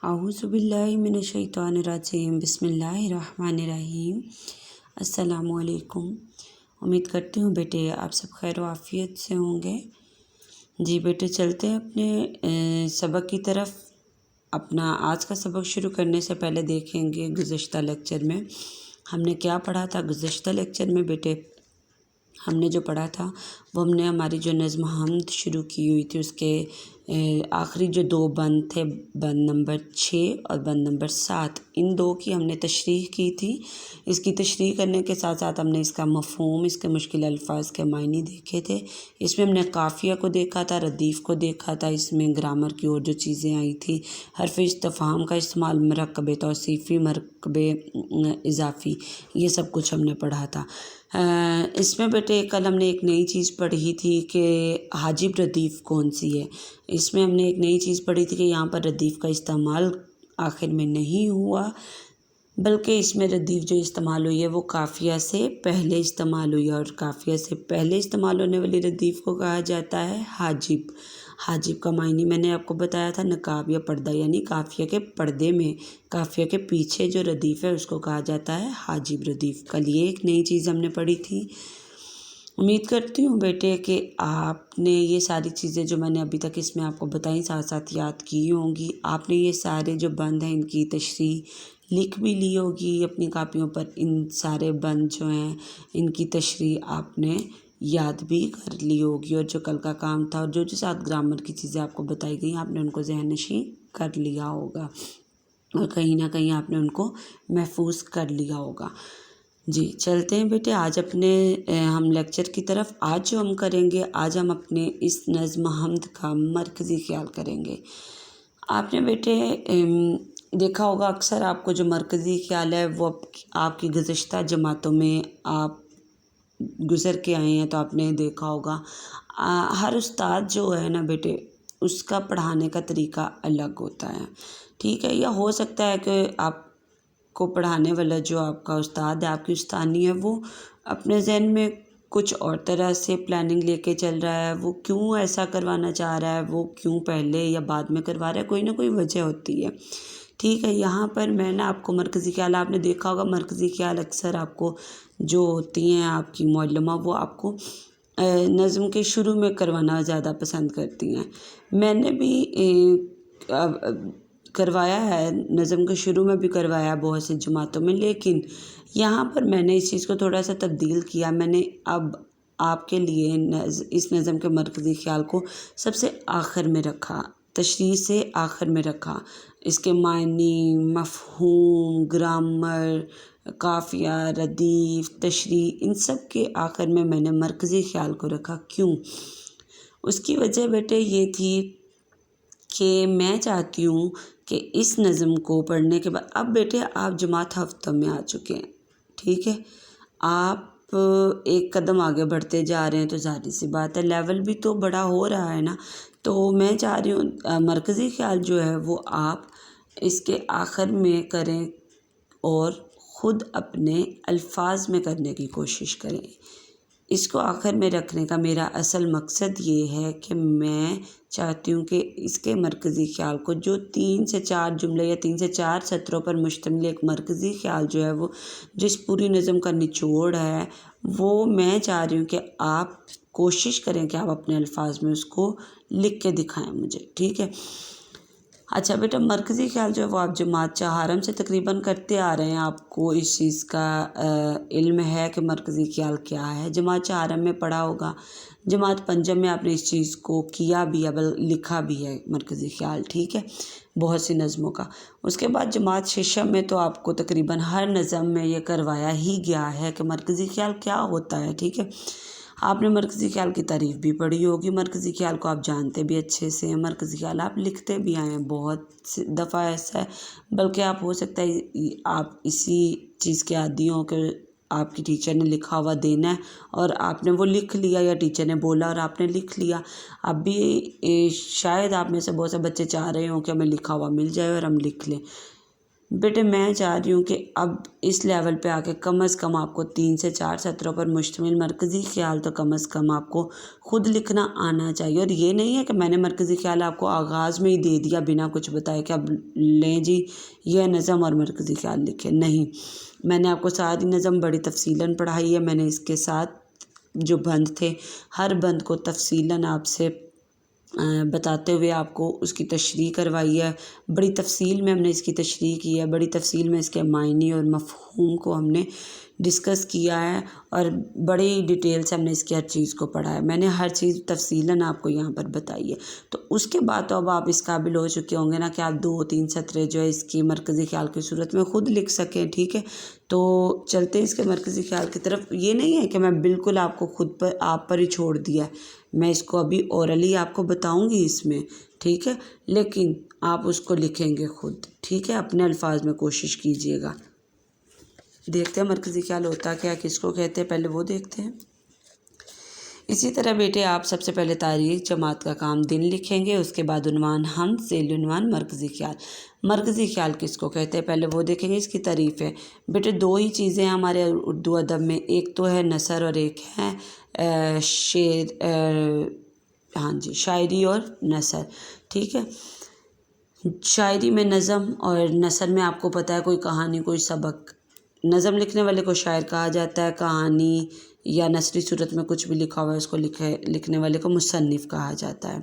अऊज़ु बिल्लाहि मिनश्शैतानिर्रजीम बिस्मिल्लाहिर्रहमानिर्रहीम। अस्सलामु अलैकुम। उम्मीद करती हूँ बेटे आप सब खैर आफियत से होंगे। जी बेटे, चलते हैं अपने सबक की तरफ। अपना आज का सबक शुरू करने से पहले देखेंगे गुज़श्ता लेक्चर में हमने क्या पढ़ा था। गुज़श्ता लेक्चर में बेटे हमने जो पढ़ा था वो हमने हमारी जो नज़्म हम्द शुरू की हुई थी उसके आखिरी जो दो बंद थे, बंद नंबर 6 और बंद नंबर 7, इन दो की हमने तशरीह की थी। इसकी तशरीह करने के साथ साथ हमने इसका मफ़हूम, इसके मुश्किल अल्फाज के मायने देखे थे। इसमें हमने काफ़िया को देखा था, रदीफ़ को देखा था, इसमें ग्रामर की और जो चीज़ें आई थी, हर्फ़ इस्तिफ़हाम का इस्तेमाल, मरकबे तौसीफ़ी, मरकबे इज़ाफ़ी, ये सब कुछ हमने पढ़ा था। इसमें बेटे कल हमने एक नई चीज़ पढ़ी थी कि हाजिब रदीफ़ कौन सी है। इसमें हमने एक नई चीज़ पढ़ी थी कि यहाँ पर रदीफ़ का इस्तेमाल आखिर में नहीं हुआ, बल्कि इसमें रदीफ़ जो इस्तेमाल हुई है वो काफ़िया से पहले इस्तेमाल हुई है, और काफ़िया से पहले इस्तेमाल होने वाली रदीफ़ को कहा जाता है हाजिब। हाजिब का मायने मैंने आपको बताया था नकाब या पर्दा, यानी काफ़िया के पर्दे में, काफ़िया के पीछे जो रदीफ़ है उसको कहा जाता है हाजिब रदीफ़। कल ये एक नई चीज़ हमने पढ़ी थी। उम्मीद करती हूँ बेटे कि आपने ये सारी चीज़ें जो मैंने अभी तक इसमें आपको बताई साथ साथ याद की होंगी। आपने ये सारे जो बंद हैं इनकी तशरीह लिख भी ली होगी अपनी कापियों पर। इन सारे बंद जो हैं इनकी तशरीह आपने याद भी कर ली होगी, और जो कल का काम था और जो जो साथ ग्रामर की चीज़ें आपको बताई गई आपने उनको ज़हननशीं कर लिया होगा, और कहीं ना कहीं आपने उनको महफूज कर लिया होगा। जी चलते हैं बेटे आज अपने हम लेक्चर की तरफ। आज जो हम करेंगे, आज हम अपने इस नज़्म हम्द का मरकज़ी ख्याल करेंगे। आपने बेटे देखा होगा अक्सर आपको जो मरकज़ी ख्याल है वो आपकी गुज़श्ता जमातों में आप गुज़र के आए हैं तो आपने देखा होगा हर उस्ताद जो है ना बेटे उसका पढ़ाने का तरीका अलग होता है। ठीक है, या हो सकता है कि आप को पढ़ाने वाला जो आपका उस्ताद है, आपकी उस्तानी है, वो अपने ज़हन में कुछ और तरह से प्लानिंग लेके चल रहा है। वो क्यों ऐसा करवाना चाह रहा है, वो क्यों पहले या बाद में करवा रहा है, कोई ना कोई वजह होती है। ठीक है, यहाँ पर मैं ना आपको मरकज़ी ख्याल, आपने देखा होगा मरकज़ी ख्याल अक्सर आपको जो होती हैं आपकी मौलमा वो आपको नज़्म के शुरू में करवाना ज़्यादा पसंद करती हैं। मैंने भी करवाया है, नज़्म के शुरू में भी करवाया है बहुत सी जमातों में, लेकिन यहाँ पर मैंने इस चीज़ को थोड़ा सा तब्दील किया। मैंने अब आपके लिए इस नज़्म के मरकज़ी ख्याल को सबसे आखिर में रखा, तशरीह से आखिर में रखा। इसके मायने, मफ़हूम, ग्रामर, काफ़िया, रदीफ़, तशरीह, इन सब के आखिर में मैंने मरकज़ी ख्याल को रखा। क्यों? उसकी वजह बेटे ये थी कि मैं चाहती हूँ कि इस नज़्म को पढ़ने के बाद, अब बेटे आप जमात हफ्तों में आ चुके हैं, ठीक है, आप एक कदम आगे बढ़ते जा रहे हैं, तो ज़ाहिर सी बात है लेवल भी तो बड़ा हो रहा है ना। तो मैं चाह रही हूँ मरकज़ी ख्याल जो है वो आप इसके आखिर में करें और ख़ुद अपने अल्फाज में करने की कोशिश करें। इसको आखिर में रखने का मेरा असल मकसद ये है कि मैं चाहती हूँ कि इसके मरकज़ी ख्याल को, जो 3 से 4 जुमले या 3 से 4 सत्रों पर मुश्तमिल एक मरकज़ी ख्याल जो है वो जिस पूरी नज़्म का निचोड़ है, वो मैं चाह रही हूँ कि आप कोशिश करें कि आप अपने अल्फाज में उसको लिख के दिखाएं मुझे। ठीक है, अच्छा बेटा, मरकज़ी ख्याल जो है वो आप जमात चहारम से तकरीबन करते आ रहे हैं, आपको इस चीज़ का इल्म है कि मरकज़ी ख्याल क्या है। जमात चहारम में पढ़ा होगा, जमात पंजम में आपने इस चीज़ को किया भी है, लिखा भी है मरकज़ी ख्याल, ठीक है, बहुत सी नज़मों का। उसके बाद जमात शिशम में तो आपको तकरीबन हर नज़म में ये करवाया ही गया है कि मरकज़ी ख्याल क्या होता है। ठीक है, आपने मरकज़ी ख्याल की तारीफ़ भी पढ़ी होगी, मरकज़ी ख्याल को आप जानते भी अच्छे से हैं, मरकज़ी ख्याल आप लिखते भी आए हैं बहुत दफ़ा। ऐसा है बल्कि आप हो सकता है आप इसी चीज़ के आदी हों कि आपकी टीचर ने लिखा हुआ देना है और आपने वो लिख लिया, या टीचर ने बोला और आपने लिख लिया। अब भी शायद आप में से बहुत से बच्चे चाह रहे हों कि हमें लिखा हुआ मिल जाए और हम लिख लें। بیٹے میں چاہ رہی ہوں کہ اب اس لیول پہ آ کے کم از کم آپ کو 3 سے 4 سطروں پر مشتمل مرکزی خیال تو کم از کم آپ کو خود لکھنا آنا چاہیے۔ اور یہ نہیں ہے کہ میں نے مرکزی خیال آپ کو آغاز میں ہی دے دیا بنا کچھ بتائے کہ اب لیں جی یہ نظم اور مرکزی خیال لکھیں، نہیں، میں نے آپ کو ساری نظم بڑی تفصیلاً پڑھائی ہے۔ میں نے اس کے ساتھ جو بند تھے ہر بند کو تفصیلاً آپ سے بتاتے ہوئے آپ کو اس کی تشریح کروائی ہے، بڑی تفصیل میں ہم نے اس کی تشریح کی ہے، بڑی تفصیل میں اس کے معنی اور مفہوم کو ہم نے ڈسکس کیا ہے، اور بڑی ڈیٹیل سے ہم نے اس کی ہر چیز کو پڑھا ہے۔ میں نے ہر چیز تفصیلاً آپ کو یہاں پر بتائی ہے۔ تو اس کے بعد تو اب آپ اس قابل ہو چکے ہوں گے نا کہ آپ 2-3 سطریں جو ہے اس کی مرکزی خیال کی صورت میں خود لکھ سکیں، ٹھیک ہے؟ تو چلتے ہیں اس کے مرکزی خیال کی طرف۔ یہ نہیں ہے کہ میں بالکل آپ کو خود پر آپ پر ہی چھوڑ دیا ہے، میں اس کو ابھی اورلی آپ کو بتاؤں گی اس میں، ٹھیک ہے؟ لیکن آپ اس کو لکھیں گے خود، ٹھیک ہے؟ اپنے الفاظ میں کوشش کیجئے گا۔ دیکھتے ہیں مرکزی خیال ہوتا کیا، کس کو کہتے ہیں، پہلے وہ دیکھتے ہیں۔ اسی طرح بیٹے آپ سب سے پہلے تاریخ، جماعت کا کام، دن لکھیں گے، اس کے بعد عنوان حمد، ذیل عنوان مرکزی خیال۔ مرکزی خیال کس کو کہتے ہیں پہلے وہ دیکھیں گے، اس کی تعریف ہے۔ بیٹے 2 ہی چیزیں ہیں ہمارے اردو ادب میں، ایک تو ہے نثر اور ایک ہے شاعری اور نثر، ٹھیک ہے؟ شاعری میں نظم اور نثر میں آپ کو پتہ ہے کوئی کہانی، کوئی سبق۔ نظم لکھنے والے کو شاعر کہا جاتا ہے، کہانی یا نثری صورت میں کچھ بھی لکھا ہوا ہے اس کو لکھنے والے کو مصنف کہا جاتا ہے۔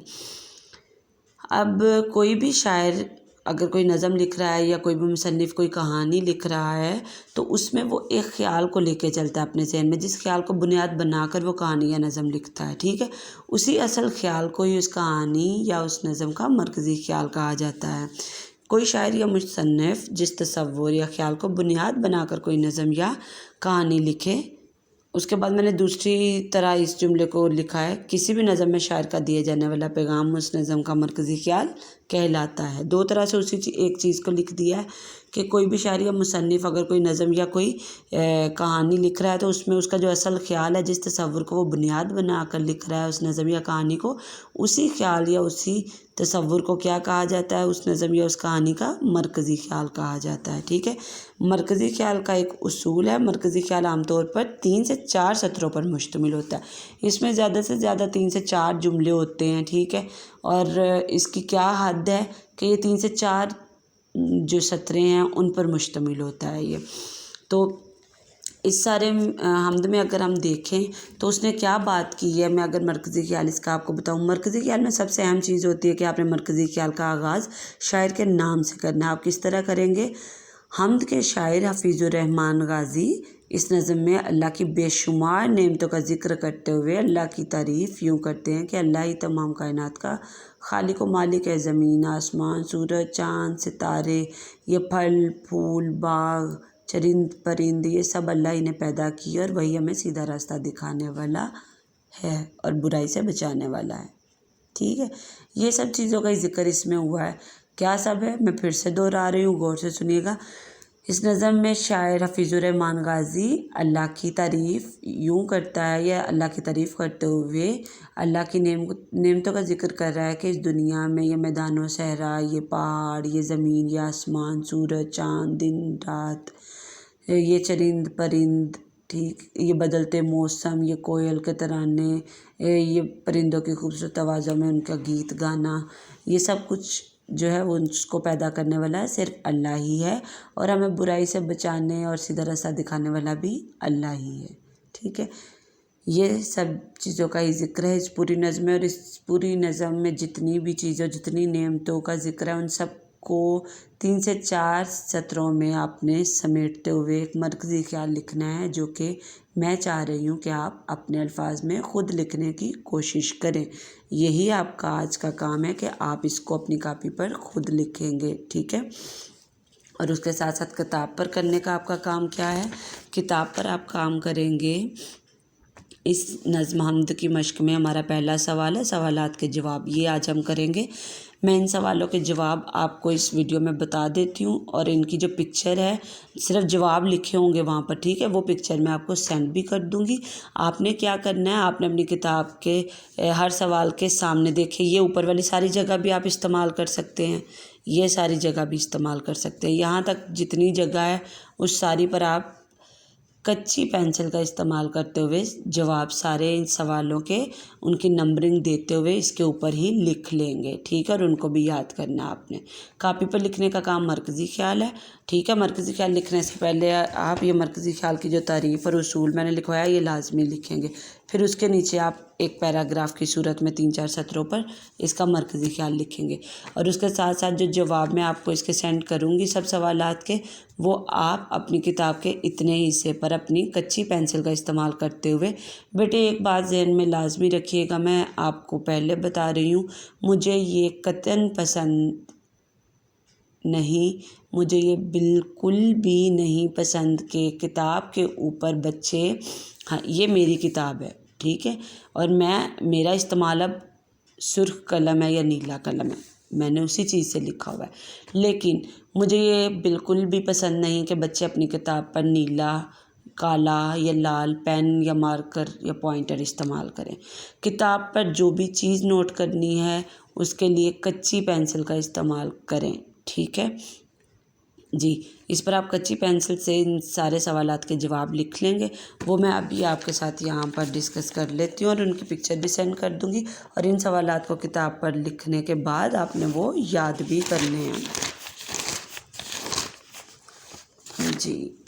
اب کوئی بھی شاعر اگر کوئی نظم لکھ رہا ہے یا کوئی بھی مصنف کوئی کہانی لکھ رہا ہے تو اس میں وہ ایک خیال کو لے کے چلتا ہے اپنے ذہن میں، جس خیال کو بنیاد بنا کر وہ کہانی یا نظم لکھتا ہے، ٹھیک ہے؟ اسی اصل خیال کو ہی اس کہانی یا اس نظم کا مرکزی خیال کہا جاتا ہے۔ کوئی شاعر یا مصنف جس تصور یا خیال کو بنیاد بنا کر کوئی نظم یا کہانی لکھے، اس کے بعد میں نے دوسری طرح اس جملے کو لکھا ہے، کسی بھی نظم میں شاعر کا دیے جانے والا پیغام اس نظم کا مرکزی خیال کہلاتا ہے۔ 2 طرح سے اسی ایک چیز کو لکھ دیا ہے کہ کوئی بھی شاعر یا مصنف اگر کوئی نظم یا کوئی کہانی لکھ رہا ہے تو اس میں اس کا جو اصل خیال ہے، جس تصور کو وہ بنیاد بنا کر لکھ رہا ہے اس نظم یا کہانی کو، اسی خیال یا اسی تصور کو کیا کہا جاتا ہے، اس نظم یا اس کہانی کا مرکزی خیال کہا جاتا ہے، ٹھیک ہے؟ مرکزی خیال کا ایک اصول ہے، مرکزی خیال عام طور پر 3 سے 4 سطروں پر مشتمل ہوتا ہے۔ اس میں زیادہ سے زیادہ 3 سے 4 جملے ہوتے ہیں، ٹھیک ہے؟ اور اس کی کیا حد ہے کہ یہ 3 سے 4 جو سطریں ہیں ان پر مشتمل ہوتا ہے یہ۔ تو اس سارے حمد میں اگر ہم دیکھیں تو اس نے کیا بات کی ہے، میں اگر مرکزی خیال اس کا آپ کو بتاؤں، مرکزی خیال میں سب سے اہم چیز ہوتی ہے کہ آپ نے مرکزی خیال کا آغاز شاعر کے نام سے کرنا ہے۔ آپ کس طرح کریں گے؟ حمد کے شاعر حفیظ الرحمن غازی اس نظم میں اللہ کی بے شمار نعمتوں کا ذکر کرتے ہوئے اللہ کی تعریف یوں کرتے ہیں کہ اللہ ہی تمام کائنات کا خالق و مالک ہے، زمین، آسمان، سورج، چاند، ستارے، یہ پھل پھول، باغ، چرند پرند، یہ سب اللہ ہی نے پیدا کی اور وہی ہمیں سیدھا راستہ دکھانے والا ہے اور برائی سے بچانے والا ہے، ٹھیک ہے؟ یہ سب چیزوں کا ذکر اس میں ہوا ہے۔ کیا سب ہے؟ میں پھر سے دوہرا رہی ہوں، غور سے سنیے گا۔ اس نظم میں شاعر حفیظ الرحمن غازی اللہ کی تعریف یوں کرتا ہے، یا اللہ کی تعریف کرتے ہوئے اللہ کی نعمتوں کا ذکر کر رہا ہے کہ اس دنیا میں یہ میدان و صحرا، یہ پہاڑ، یہ زمین، یہ آسمان، سورج، چاند، دن رات، یہ چرند پرند، ٹھیک، یہ بدلتے موسم، یہ کوئل کے ترانے، یہ پرندوں کی خوبصورت آوازوں میں ان کا گیت گانا، یہ سب کچھ جو ہے وہ اس کو پیدا کرنے والا ہے صرف اللہ ہی ہے، اور ہمیں برائی سے بچانے اور سیدھا راستہ دکھانے والا بھی اللہ ہی ہے، ٹھیک ہے؟ یہ سب چیزوں کا ہی ذکر ہے اس پوری نظم میں، اور اس پوری نظم میں جتنی بھی چیزیں، جتنی نعمتوں کا ذکر ہے، ان سب کو 3 سے 4 سطروں میں آپ نے سمیٹتے ہوئے ایک مرکزی خیال لکھنا ہے، جو کہ میں چاہ رہی ہوں کہ آپ اپنے الفاظ میں خود لکھنے کی کوشش کریں۔ یہی آپ کا آج کا کام ہے کہ آپ اس کو اپنی کاپی پر خود لکھیں گے، ٹھیک ہے؟ اور اس کے ساتھ ساتھ کتاب پر کرنے کا آپ کا کام کیا ہے؟ کتاب پر آپ کام کریں گے۔ اس نظم حمد کی مشق میں ہمارا پہلا سوال ہے، سوالات کے جواب، یہ آج ہم کریں گے۔ मैं इन सवालों के जवाब आपको इस वीडियो में बता देती हूँ, और इनकी जो पिक्चर है, सिर्फ जवाब लिखे होंगे वहाँ पर, ठीक है, वो पिक्चर मैं आपको सेंड भी कर दूँगी। आपने क्या करना है, आपने अपनी किताब के हर सवाल के सामने, देखिए ये ऊपर वाली सारी जगह भी आप इस्तेमाल कर सकते हैं, ये सारी जगह भी इस्तेमाल कर सकते हैं, यहाँ तक जितनी जगह है उस सारी पर आप कच्ची पेंसिल का इस्तेमाल करते हुए जवाब सारे इन सवालों के उनकी नंबरिंग देते हुए इसके ऊपर ही लिख लेंगे, ठीक है। और उनको भी याद करना है आपने। कापी पर लिखने का काम मरकज़ी ख्याल है, ठीक है। मरकज़ी ख्याल लिखने से पहले आप ये मरकज़ी ख्याल की जो तारीफ़ और उसूल मैंने लिखवाया ये लाजमी लिखेंगे। फिर उसके नीचे आप एक पैराग्राफ की सूरत में 3-4 सत्रों पर इसका मरकज़ी ख्याल लिखेंगे। और उसके साथ साथ जो जवाब मैं आपको इसके सेंड करूँगी सब सवालात के, वो आप अपनी किताब के इतने हिस्से पर अपनी कच्ची पेंसिल का इस्तेमाल करते हुए, बेटे एक बात ज़हन में लाजमी रखिएगा, मैं आपको पहले बता रही हूँ, मुझे ये कतई पसंद नहीं, मुझे ये बिल्कुल भी नहीं पसंद कि किताब के ऊपर बच्चे, हाँ ये मेरी किताब है, ठीक है, और मेरा इस्तेमाल अब सुर्ख कलम है या नीला कलम है, मैंने उसी चीज़ से लिखा हुआ है, लेकिन मुझे ये बिल्कुल भी पसंद नहीं कि बच्चे अपनी किताब पर नीला, काला या लाल पेन या मार्कर या पॉइंटर इस्तेमाल करें। किताब पर जो भी चीज़ नोट करनी है उसके लिए कच्ची पेंसिल का इस्तेमाल करें, ठीक है जी। इस पर आप कच्ची पेंसिल से इन सारे सवालात के जवाब लिख लेंगे, वो मैं अभी आपके साथ यहाँ पर डिस्कस कर लेती हूँ और उनकी पिक्चर भी सेंड कर दूँगी। और इन सवालात को किताब पर लिखने के बाद आपने वो याद भी करने हैं जी।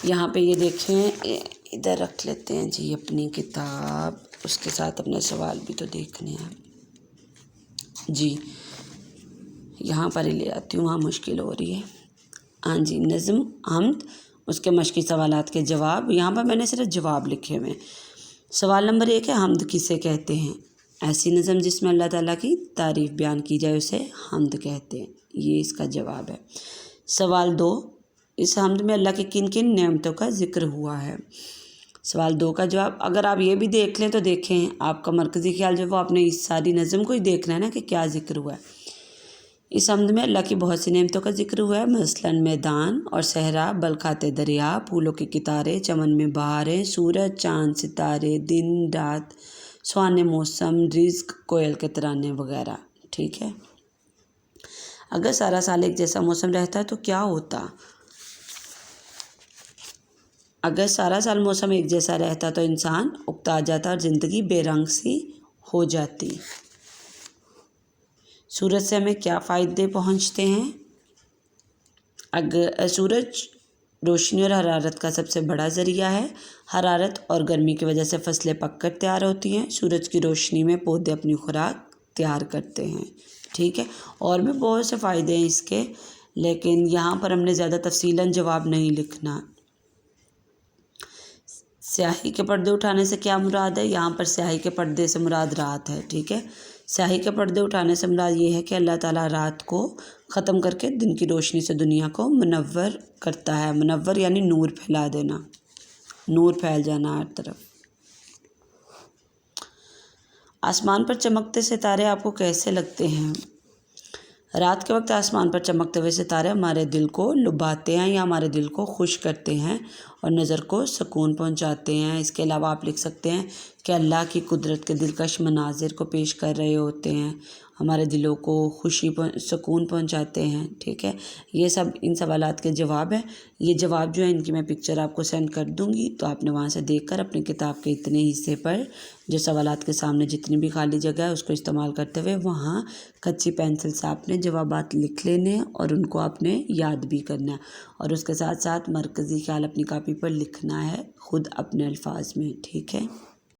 यहाँ पे ये देखें, इधर रख लेते हैं जी अपनी किताब, उसके साथ अपने सवाल भी तो देखने हैं जी। यहाँ पर ही ले आती हूँ, वहाँ मुश्किल हो रही है। हाँ जी, नज़्म हम्द, उसके मश्की सवालात के जवाब, यहाँ पर मैंने सिर्फ जवाब लिखे हुए हैं। सवाल नंबर 1 है, हम्द किसे कहते हैं? ऐसी नज़म जिसमें अल्लाह ताला की तारीफ़ बयान की जाए उसे हम्द कहते हैं, ये इसका जवाब है। सवाल 2, इस हम्द में अल्लाह की किन किन नेमतों का ज़िक्र हुआ है? सवाल 2 का जवाब, अगर आप ये भी देख लें तो देखें, आपका मरकज़ी ख्याल जो वो आपने इस सारी नज़म को ही देखना है ना कि क्या ज़िक्र हुआ है। इस हम्द में अल्लाह की बहुत सी नेमतों का ज़िक्र हुआ है, मसलन मैदान और सहरा, बलखाते दरिया, फूलों की कितारें, चमन में बहारें, सूरज चाँद सितारे, दिन रात, सुहाने मौसम, रिज़्क, कोयल के तराने वगैरह, ठीक है। अगर सारा साल एक जैसा मौसम रहता है तो क्या होता? अगर सारा साल मौसम एक जैसा रहता तो इंसान उकता जाता और ज़िंदगी बेरंग सी हो जाती। सूरज से हमें क्या फ़ायदे पहुँचते हैं? अगर सूरज रोशनी और हरारत का सबसे बड़ा ज़रिया है। हरारत और गर्मी की वजह से फसलें पककर तैयार होती हैं। सूरज की रोशनी में पौधे अपनी खुराक तैयार करते हैं, ठीक है। और भी बहुत से फ़ायदे हैं इसके, लेकिन यहाँ पर हमने ज़्यादा तफसीलन जवाब नहीं लिखना। स्याही के पर्दे उठाने से क्या मुराद है? यहाँ पर स्याही के पर्दे से मुराद रात है, ठीक है। स्याही के पर्दे उठाने से मुराद ये है कि अल्लाह ताला रात को ख़त्म करके दिन की रोशनी से दुनिया को मुनव्वर करता है। मुनव्वर यानी नूर फैला देना, नूर फैल जाना हर तरफ। आसमान पर चमकते सितारे आपको कैसे लगते हैं? रात के वक्त आसमान पर चमकते हुए सितारे हमारे दिल को लुभाते हैं या हमारे दिल को खुश करते हैं और नज़र को सुकून पहुंचाते हैं। इसके अलावा आप लिख सकते हैं कि अल्लाह की कुदरत के दिलकश मनाजिर को पेश कर रहे होते हैं, हमारे दिलों को सुकून पहुंचाते हैं, ठीक है। ये सब इन सवालात के जवाब हैं। ये जवाब जो है इनकी मैं पिक्चर आपको सेंड कर दूंगी, तो आपने वहाँ से देखकर अपनी किताब के इतने हिस्से पर जो सवालात के सामने जितनी भी खाली जगह है उसको इस्तेमाल करते हुए वहाँ कच्ची पेंसिल से आपने जवाबात लिख लेने हैं और उनको आपने याद भी करना है। और उसके साथ साथ मरकज़ी ख्याल अपनी कापी पर लिखना है खुद अपने अल्फाज में, ठीक है।